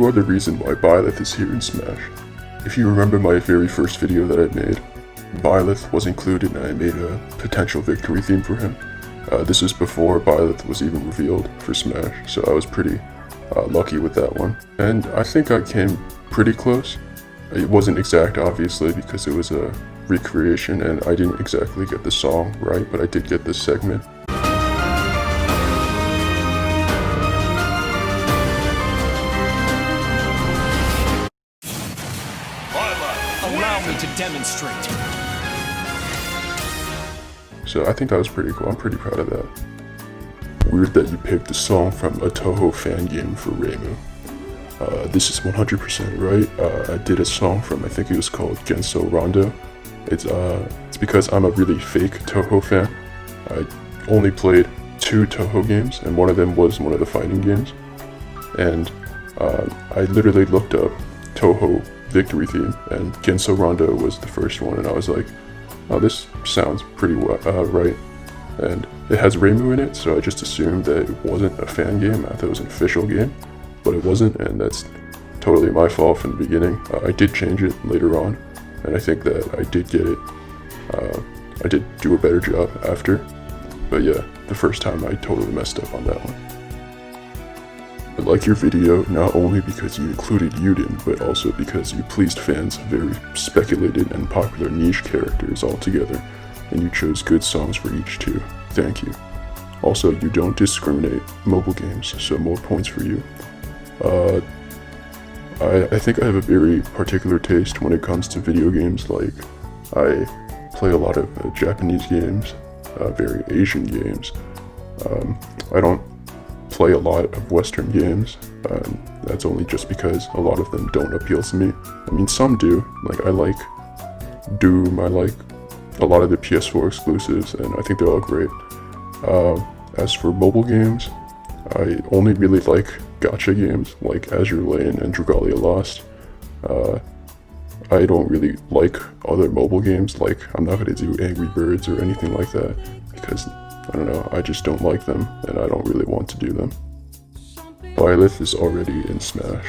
are the reason why Byleth is here in Smash. If you remember my very first video that I made, Byleth was included and I made a potential victory theme for him. This was before Byleth was even revealed for Smash, so I was pretty lucky with that one. And I think I came pretty close. It wasn't exact, obviously, because it was a recreation and I didn't exactly get the song right, but I did get this segment. Allow me to demonstrate. So I think that was pretty cool. I'm pretty proud of that. Weird that you picked a song from a Toho fan game for Reimu. This is 100% right. I did a song from, I think it was called Genso Rondo. It's because I'm a really fake Toho fan. I only played 2 Toho games, and one of them was one of the fighting games. And I literally looked up Toho victory theme, and Genso Rondo was the first one, and I was like, oh, this sounds pretty right. And it has Reimu in it, so I just assumed that it wasn't a fan game. I thought it was an official game, but it wasn't, and that's totally my fault from the beginning. I did change it later on, and I think that I did get it. I did do a better job after, but yeah, the first time I totally messed up on that one. I like your video not only because you included Yuden, but also because you pleased fans of very speculated and popular niche characters altogether, and you chose good songs for each too. Thank you. Also, you don't discriminate mobile games, so more points for you. I think I have a very particular taste when it comes to video games. Like, I play a lot of Japanese games, very Asian games. I don't play a lot of Western games. That's only just because a lot of them don't appeal to me. I mean, some do. Like, I like Doom, I like a lot of the PS4 exclusives, and I think they're all great. As for mobile games, I only really like gacha games like Azure Lane and Dragalia Lost. I don't really like other mobile games, like I'm not going to do Angry Birds or anything like that, because I don't know, I just don't like them, and I don't really want to do them. Byleth is already in Smash.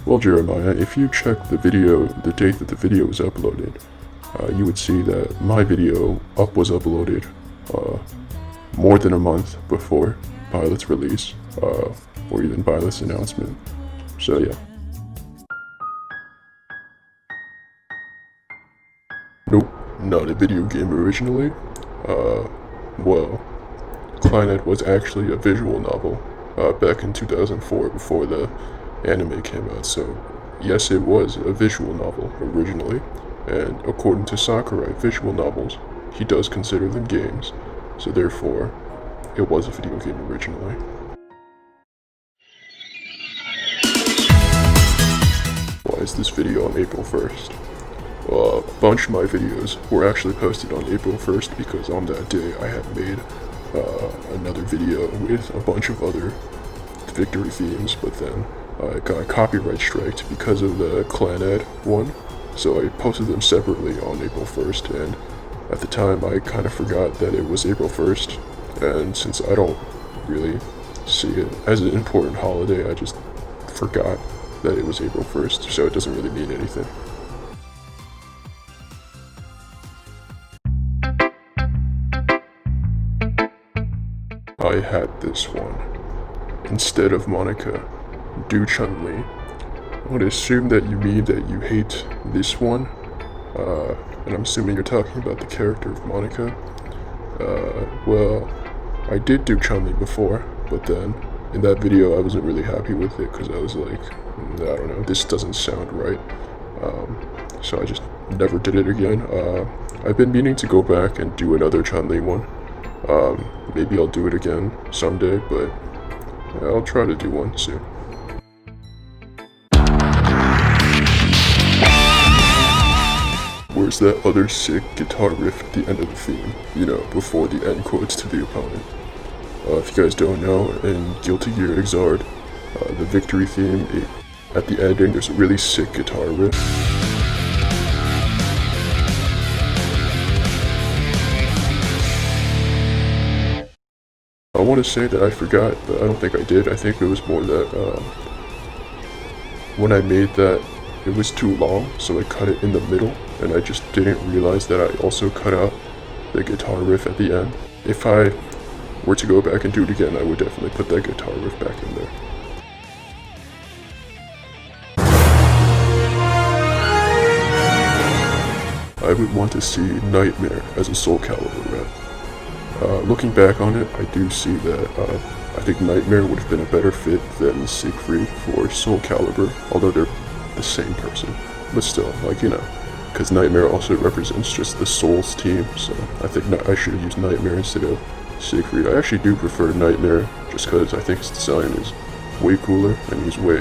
Well, Jeremiah, if you check the video, the date that the video was uploaded, you would see that my video was uploaded more than a month before Byleth's release, or even Byleth's announcement. So yeah. Nope, not a video game originally. Well, Clannad was actually a visual novel back in 2004 before the anime came out, so yes, it was a visual novel originally, and according to Sakurai, visual novels, he does consider them games, so therefore, it was a video game originally. Why is this video on April 1st? Well, a bunch of my videos were actually posted on April 1st because on that day I had made another video with a bunch of other victory themes, but then I got copyright striked because of the Clannad one, so I posted them separately on April 1st, and at the time I kind of forgot that it was April 1st, and since I don't really see it as an important holiday, I just forgot that it was April 1st, so it doesn't really mean anything. I had this one. Instead of Monica, do Chun-Li. I would assume that you mean that you hate this one, and I'm assuming you're talking about the character of Monica. Well, I did do Chun-Li before, but then in that video I wasn't really happy with it because I was like, I don't know, this doesn't sound right. So I just never did it again. I've been meaning to go back and do another Chun-Li one. Maybe I'll do it again someday, but I'll try to do one soon. Where's that other sick guitar riff at the end of the theme? You know, before the end quotes to the opponent. If you guys don't know, in Guilty Gear Xrd, the victory theme, at the ending there's a really sick guitar riff. I want to say that I forgot, but I don't think I did. I think it was more that when I made that, it was too long, so I cut it in the middle, and I just didn't realize that I also cut out the guitar riff at the end. If I were to go back and do it again, I would definitely put that guitar riff back in there. I would want to see Nightmare as a Soul Calibur rep. Looking back on it, I do see that I think Nightmare would have been a better fit than Siegfried for Soul Calibur, although they're the same person. But still, like, you know, because Nightmare also represents just the Souls team, so I think I should have used Nightmare instead of Siegfried. I actually do prefer Nightmare just because I think his design is way cooler and he's way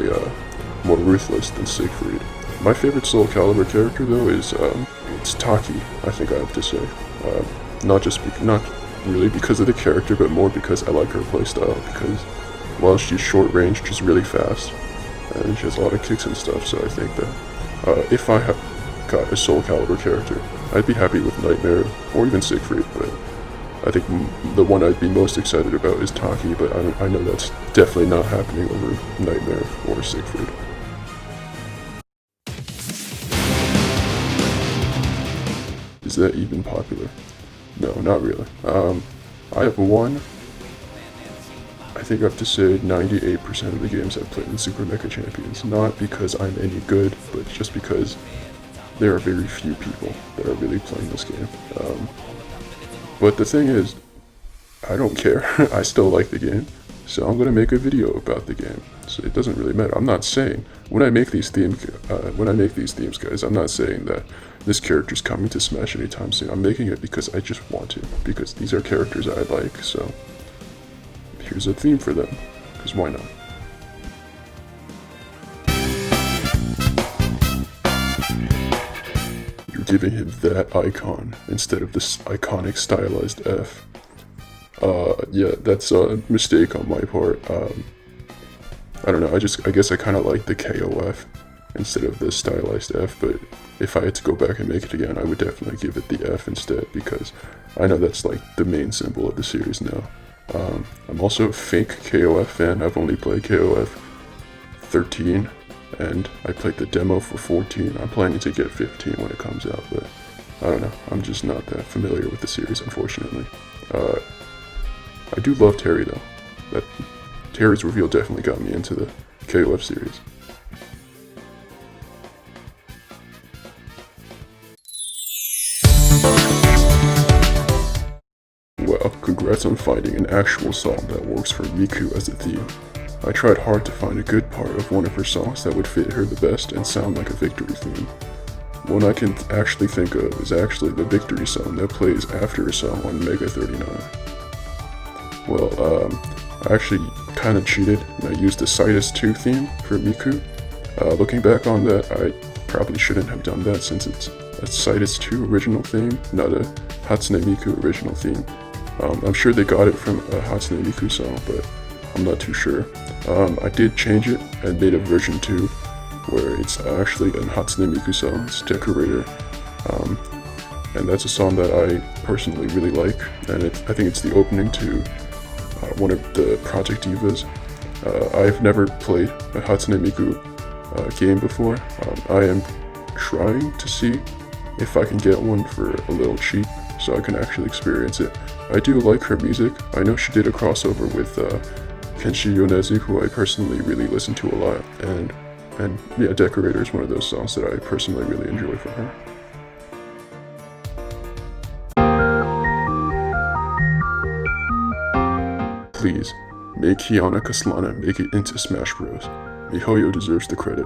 more ruthless than Siegfried. My favorite Soul Calibur character though is it's Taki, I think I have to say. Not really because of the character, but more because I like her playstyle, because while she's short range, she's really fast, and she has a lot of kicks and stuff, so I think that if I have got a Soul Calibur character, I'd be happy with Nightmare, or even Siegfried, but I think the one I'd be most excited about is Taki, but I know that's definitely not happening over Nightmare or Siegfried. Is that even popular? No, not really. I have won, I think I have to say 98% of the games I've played in Super Mecha Champions. Not because I'm any good, but just because there are very few people that are really playing this game. But the thing is, I don't care. I still like the game, so I'm gonna make a video about the game. So it doesn't really matter. I'm not saying when I make these themes, guys, I'm not saying that this character's coming to Smash anytime soon. I'm making it because I just want to, because these are characters I like. So here's a theme for them, because why not? You're giving him that icon instead of this iconic stylized F. Yeah, that's a mistake on my part. I don't know, I guess I kind of like the KOF instead of the stylized F, but if I had to go back and make it again, I would definitely give it the F instead, because I know that's like the main symbol of the series now. I'm also a fake KOF fan. I've only played KOF 13, and I played the demo for 14. I'm planning to get 15 when it comes out, but I don't know, I'm just not that familiar with the series, unfortunately. I do love Terry though. That Terry's reveal definitely got me into the KOF series. Well, congrats on finding an actual song that works for Miku as a theme. I tried hard to find a good part of one of her songs that would fit her the best and sound like a victory theme. One I can actually think of is actually the victory song that plays after a song on Mega 39. Well, I actually kind of cheated and I used the Citus 2 theme for Miku. Looking back on that, I probably shouldn't have done that since it's a Citus 2 original theme, not a Hatsune Miku original theme. I'm sure they got it from a Hatsune Miku song, but I'm not too sure. I did change it and made a version 2 where it's actually a Hatsune Miku song, it's Decorator. And that's a song that I personally really like, and I think it's the opening to one of the Project Divas. I've never played a Hatsune Miku game before. I am trying to see if I can get one for a little cheap so I can actually experience it. I do like her music. I know she did a crossover with Kenshi Yonezu, who I personally really listen to a lot, and yeah, Decorator is one of those songs that I personally really enjoy from her. Please, make Kiana Kaslana make it into Smash Bros. MiHoYo deserves the credit.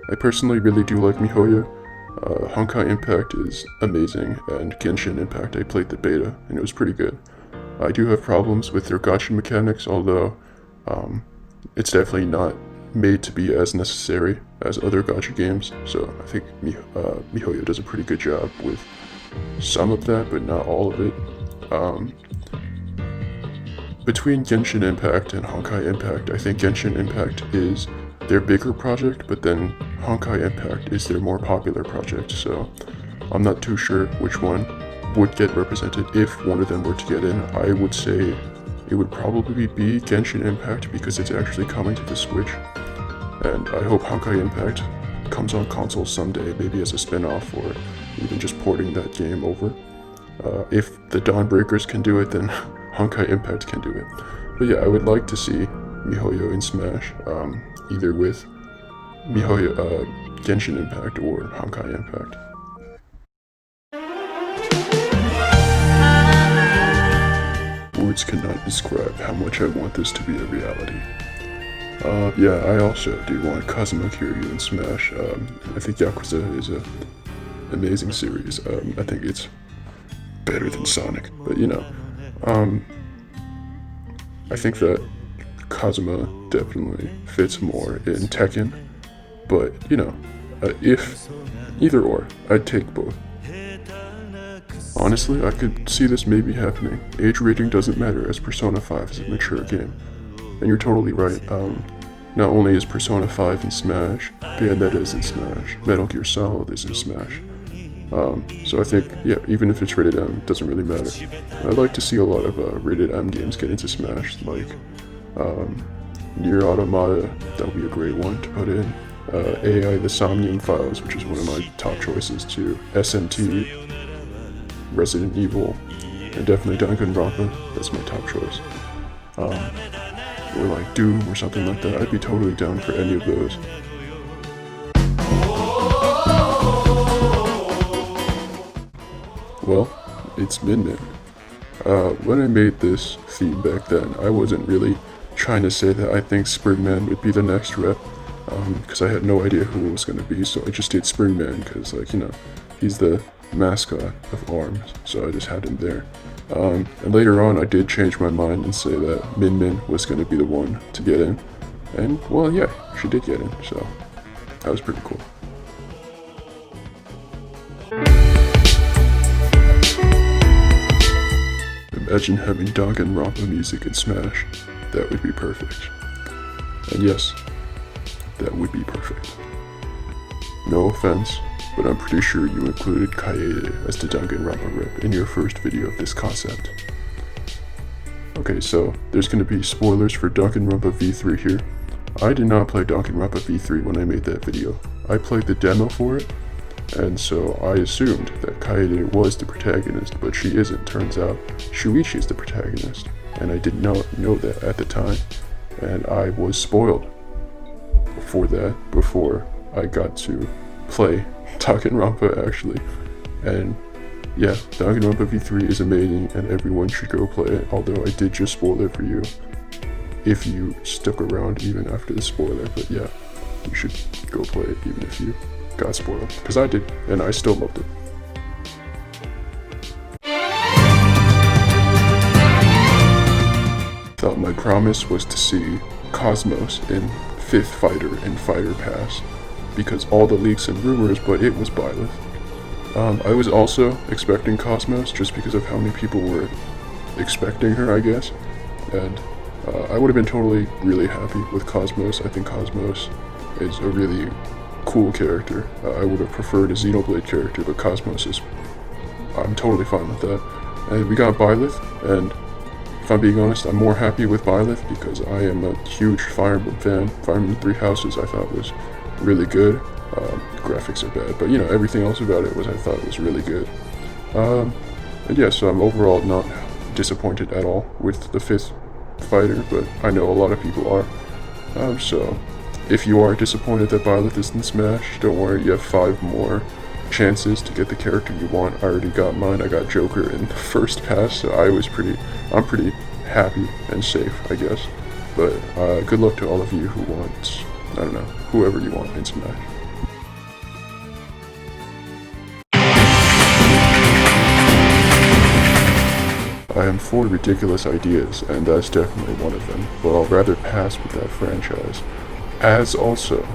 I personally really do like MiHoYo. Honkai Impact is amazing, and Genshin Impact I played the beta, and it was pretty good. I do have problems with their gacha mechanics, although it's definitely not made to be as necessary as other gacha games, so I think MiHoYo does a pretty good job with some of that, but not all of it. Between Genshin Impact and Honkai Impact, I think Genshin Impact is their bigger project, but then Honkai Impact is their more popular project, so I'm not too sure which one would get represented if one of them were to get in. I would say it would probably be Genshin Impact because it's actually coming to the Switch. and I hope Honkai Impact comes on console someday, maybe as a spin-off or even just porting that game over. If the Dawnbreakers can do it, then Honkai Impact can do it. But yeah, I would like to see MiHoYo in Smash, either with MiHoYo Genshin Impact or Honkai Impact. Words cannot describe how much I want this to be a reality. Yeah, I also do want Kazuma Kiryu in Smash. I think Yakuza is an amazing series. I think it's better than Sonic, but you know, I think that Kazuma definitely fits more in Tekken, but you know, if either or, I'd take both. Honestly, I could see this maybe happening. Age rating doesn't matter, as Persona 5 is a mature game. And you're totally right. Not only is Persona 5 in Smash, Bayonetta is in Smash, Metal Gear Solid is in Smash. So I think, yeah, even if it's rated M, it doesn't really matter. I'd like to see a lot of rated M games get into Smash, like Nier Automata, that would be a great one to put in. AI The Somnium Files, which is one of my top choices too. SMT, Resident Evil, and definitely Danganronpa, that's my top choice. Or like Doom or something like that, I'd be totally down for any of those. Well, it's Min. When I made this theme back then, I wasn't really trying to say that I think Springman would be the next rep, because I had no idea who it was going to be, so I just did Springman, because, like, you know, he's the mascot of ARMS, so I just had him there. And later on, I did change my mind and say that Min was going to be the one to get in. And, well, yeah, she did get in, so that was pretty cool. Imagine having Danganronpa music in Smash. That would be perfect. And yes, that would be perfect. No offense, but I'm pretty sure you included Kaede as the Danganronpa rep in your first video of this concept. Okay, so there's going to be spoilers for Danganronpa V3 here. I did not play Danganronpa V3 when I made that video. I played the demo for it, and so I assumed that Kaede was the protagonist, but she isn't. Turns out Shuichi is the protagonist, and I did not know that at the time, and I was spoiled for that before I got to play Danganronpa actually. And yeah, Danganronpa V3 is amazing and everyone should go play it, although I did just spoil it for you if you stuck around even after the spoiler. But yeah, you should go play it even if you got spoiled, because I did, and I still loved it. Thought my promise was to see Cosmos in 5th Fighter and Fighter Pass, because all the leaks and rumors, but it was Byleth. I was also expecting Cosmos just because of how many people were expecting her, I guess, and I would have been totally really happy with Cosmos. I think Cosmos is a really cool character. I would have preferred a Xenoblade character, but Cosmos is, I'm totally fine with that. And we got Byleth, and if I'm being honest, I'm more happy with Byleth because I am a huge Fire Emblem fan. Fire Emblem 3 Houses I thought was really good. Graphics are bad, but you know, everything else about it I thought was really good. And yeah, so I'm overall not disappointed at all with the 5th fighter, but I know a lot of people are. So if you are disappointed that Byleth is in Smash, don't worry, you have 5 more chances to get the character you want. I already got mine. I got Joker in the first pass, so I'm pretty happy and safe, I guess. But good luck to all of you who want, I don't know, whoever you want in Smash. I am for ridiculous ideas, and that's definitely one of them, but I'll rather pass with that franchise. As also,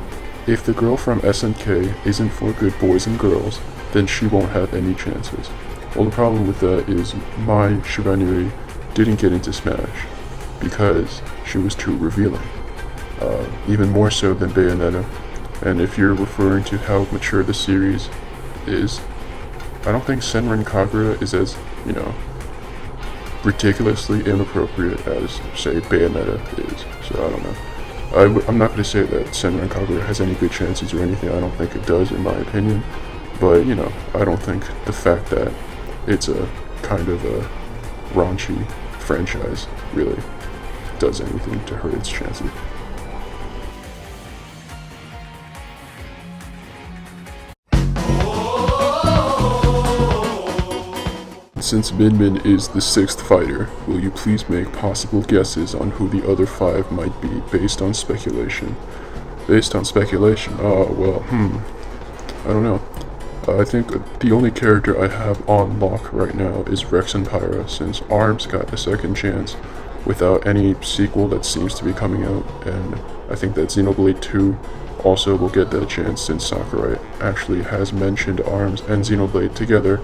if the girl from SNK isn't for good boys and girls, then she won't have any chances. Well, the problem with that is Mai Shiranui didn't get into Smash because she was too revealing. Even more so than Bayonetta. And if you're referring to how mature the series is, I don't think Senran Kagura is as, you know, ridiculously inappropriate as, say, Bayonetta is. So I don't know. I'm not going to say that Senran Kagura has any good chances or anything. I don't think it does, in my opinion. But, you know, I don't think the fact that it's a kind of a raunchy franchise really does anything to hurt its chances. Since Min is the 6th fighter, will you please make possible guesses on who the other 5 might be based on speculation? Based on speculation? Oh, well, I don't know. I think the only character I have on lock right now is Rex and Pyra, since ARMS got a second chance without any sequel that seems to be coming out, and I think that Xenoblade 2 also will get that chance since Sakurai actually has mentioned ARMS and Xenoblade together,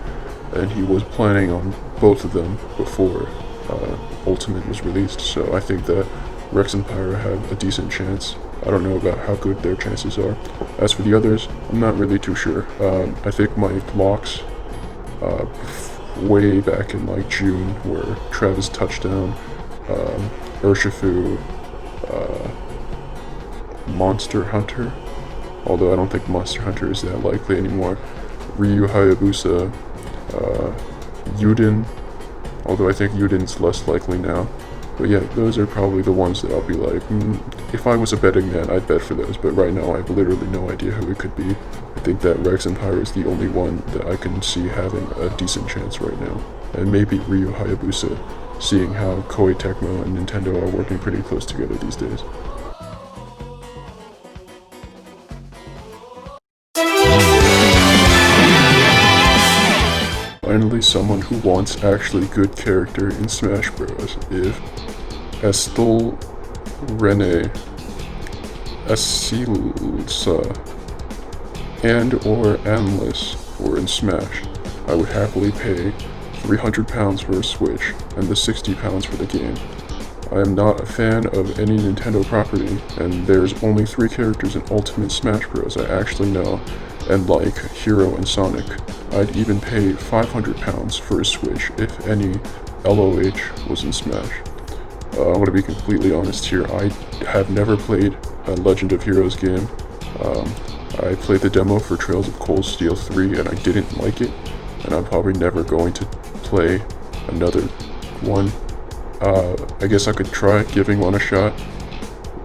and he was planning on both of them before Ultimate was released, so I think that Rex and Pyra have a decent chance. I don't know about how good their chances are. As for the others, I'm not really too sure. I think my locks way back in like June were Travis Touchdown, Urshifu, Monster Hunter, although I don't think Monster Hunter is that likely anymore, Ryu Hayabusa, Yuden, although I think Yuden's less likely now. But yeah, those are probably the ones that I'll be like, if I was a betting man, I'd bet for those, but right now I have literally no idea who it could be. I think that Rex and Pyra is the only one that I can see having a decent chance right now. And maybe Ryu Hayabusa, seeing how Koei Tecmo and Nintendo are working pretty close together these days. Finally, someone who wants actually good character in Smash Bros. If Estel, Rene, Asilsa, and or Endless were in Smash, I would happily pay £300 for a Switch and the £60 for the game. I am not a fan of any Nintendo property, and there's only 3 characters in Ultimate Smash Bros. I actually know and like, Hero and Sonic. I'd even pay £500 for a Switch if any LOH was in Smash. I'm going to be completely honest here, I have never played a Legend of Heroes game. I played the demo for Trails of Cold Steel 3 and I didn't like it, and I'm probably never going to play another one. I guess I could try giving one a shot,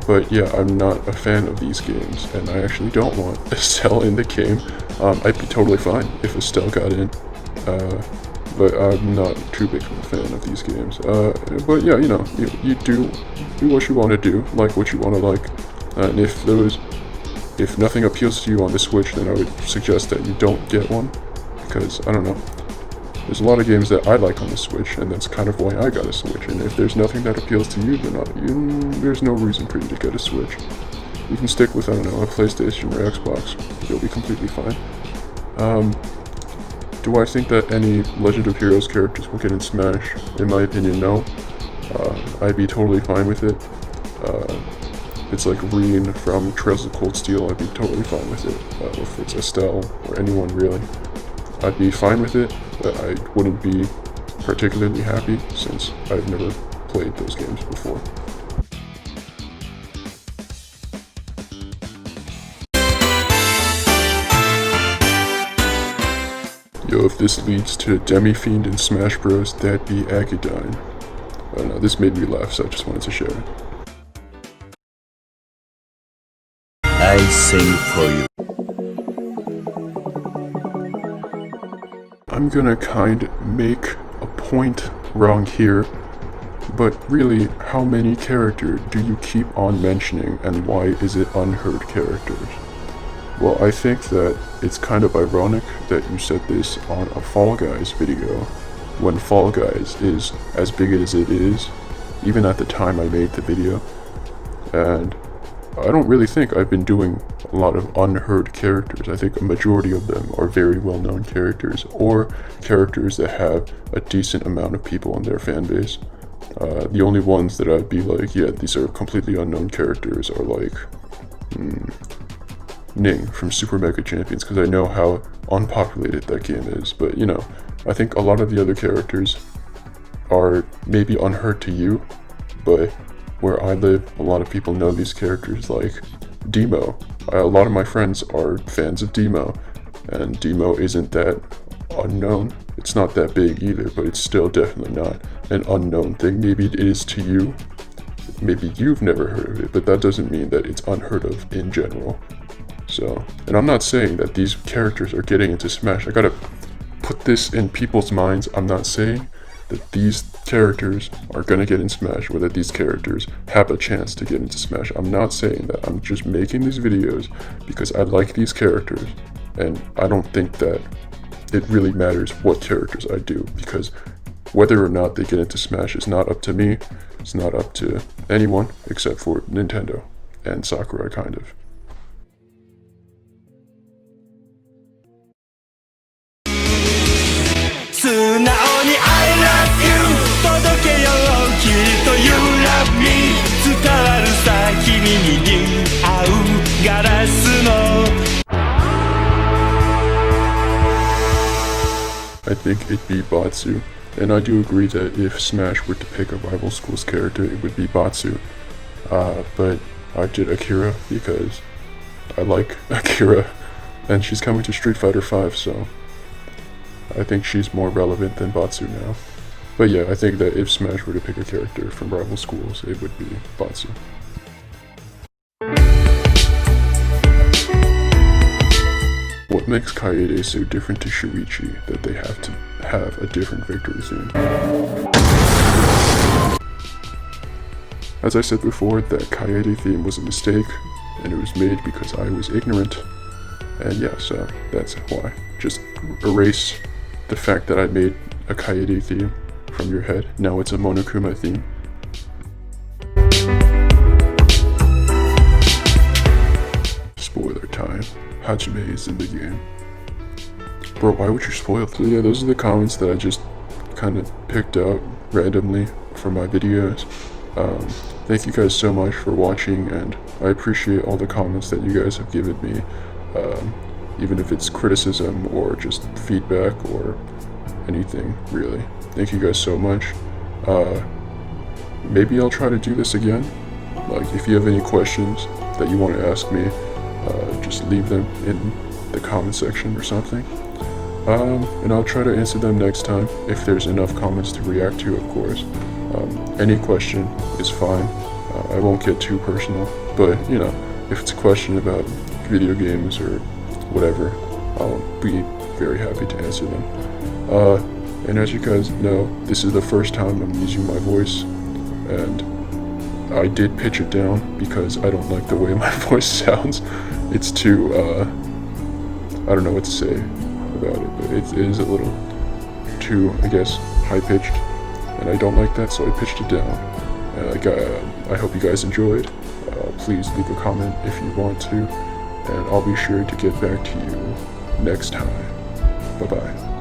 but yeah, I'm not a fan of these games, and I actually don't want Estelle in the game. I'd be totally fine if Estelle got in, but I'm not too big of a fan of these games. But yeah, you know, you do what you want to do, like what you want to like, and if nothing appeals to you on the Switch, then I would suggest that you don't get one, because, I don't know, there's a lot of games that I like on the Switch, and that's kind of why I got a Switch, and if there's nothing that appeals to you, then there's no reason for you to get a Switch. You can stick with, I don't know, a PlayStation or Xbox. You'll be completely fine. Do I think that any Legend of Heroes characters will get in Smash? In my opinion, no. I'd be totally fine with it. It's like Reen from Trails of Cold Steel, I'd be totally fine with it. If it's Estelle or anyone really, I'd be fine with it, but I wouldn't be particularly happy since I've never played those games before. Yo, if this leads to Demi-Fiend in Smash Bros, that'd be Agadine. I don't know, this made me laugh, so I just wanted to share it. I sing for you. I'm gonna kind of make a point wrong here, but really, how many characters do you keep on mentioning, and why is it unheard characters? Well, I think that it's kind of ironic that you said this on a Fall Guys video, when Fall Guys is as big as it is, even at the time I made the video, and I don't really think I've been doing a lot of unheard characters. I think a majority of them are very well-known characters, or characters that have a decent amount of people in their fan base. The only ones that I'd be like, yeah, these are completely unknown characters are like, Ning from Super Mega Champions, because I know how unpopulated that game is, but you know, I think a lot of the other characters are maybe unheard to you, but where I live, a lot of people know these characters like Demo. A lot of my friends are fans of Demo, and Demo isn't that unknown. It's not that big either, but it's still definitely not an unknown thing. Maybe it is to you. Maybe you've never heard of it, but that doesn't mean that it's unheard of in general. So, and I'm not saying that these characters are getting into Smash. I gotta put this in people's minds. I'm not saying that these characters are gonna get in Smash, or that these characters have a chance to get into Smash. I'm not saying that. I'm just making these videos because I like these characters, and I don't think that it really matters what characters I do, because whether or not they get into Smash is not up to me. It's not up to anyone except for Nintendo and Sakurai, kind of. 素直に I love you 届けよう君と You love me 伝わるさ君に似合うガラスの I think it'd be Batsu, and I do agree that if Smash were to pick a rival school's character, it would be Batsu. But I did Akira because I like Akira, and she's coming to Street Fighter V, so I think she's more relevant than Batsu now. But yeah, I think that if Smash were to pick a character from rival schools, it would be Batsu. What makes Kaede so different to Shuichi that they have to have a different victory theme? As I said before, that Kaede theme was a mistake, and it was made because I was ignorant. And yeah, so that's why. Just erase the fact that I made a Kaede theme from your head. Now it's a Monokuma theme. Spoiler time. Hajime is in the game. Bro, why would you spoil things? Yeah, those are the comments that I just kind of picked out randomly for my videos. Thank you guys so much for watching, and I appreciate all the comments that you guys have given me. Even if it's criticism or just feedback or anything, really. Thank you guys so much. Maybe I'll try to do this again. Like, if you have any questions that you want to ask me, just leave them in the comment section or something. And I'll try to answer them next time, if there's enough comments to react to, of course. Any question is fine. I won't get too personal, but, you know, if it's a question about video games or whatever, I'll be very happy to answer them. And as you guys know, this is the first time I'm using my voice, and I did pitch it down because I don't like the way my voice sounds. It's too, I don't know what to say about it, but it is a little too, I guess, high-pitched, and I don't like that, so I pitched it down. I hope you guys enjoyed. Please leave a comment if you want to, and I'll be sure to get back to you next time. Bye-bye.